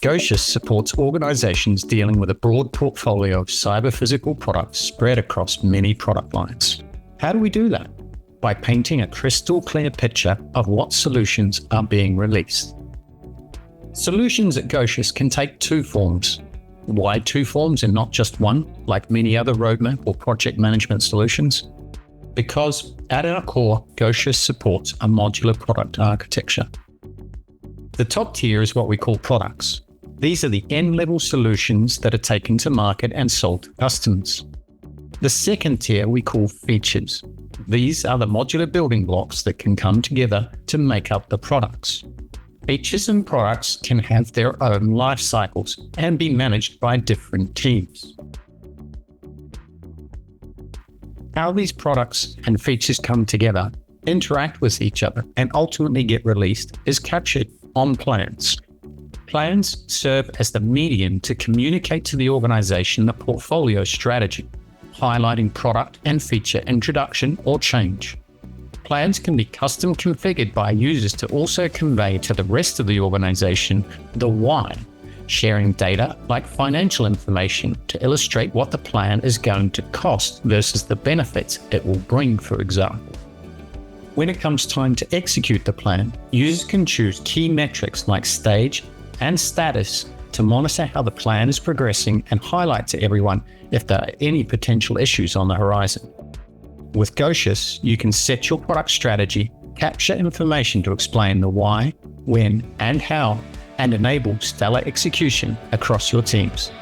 Gocious supports organizations dealing with a broad portfolio of cyber-physical products spread across many product lines. How do we do that? By painting a crystal clear picture of what solutions are being released. Solutions at Gocious can take two forms. Why two forms and not just one, like many other roadmap or project management solutions? Because at our core, Gocious supports a modular product architecture. The top tier is what we call products. These are the end-level solutions that are taken to market and sold to customers. The second tier we call features. These are the modular building blocks that can come together to make up the products. Features and products can have their own life cycles and be managed by different teams. How these products and features come together, interact with each other, and ultimately get released is captured on plans. Plans serve as the medium to communicate to the organization the portfolio strategy, highlighting product and feature introduction or change. Plans can be custom configured by users to also convey to the rest of the organization the why, sharing data like financial information to illustrate what the plan is going to cost versus the benefits it will bring, for example. When it comes time to execute the plan, users can choose key metrics like stage and status to monitor how the plan is progressing and highlight to everyone if there are any potential issues on the horizon. With Gocious, you can set your product strategy, capture information to explain the why, when, and how, and enable stellar execution across your teams.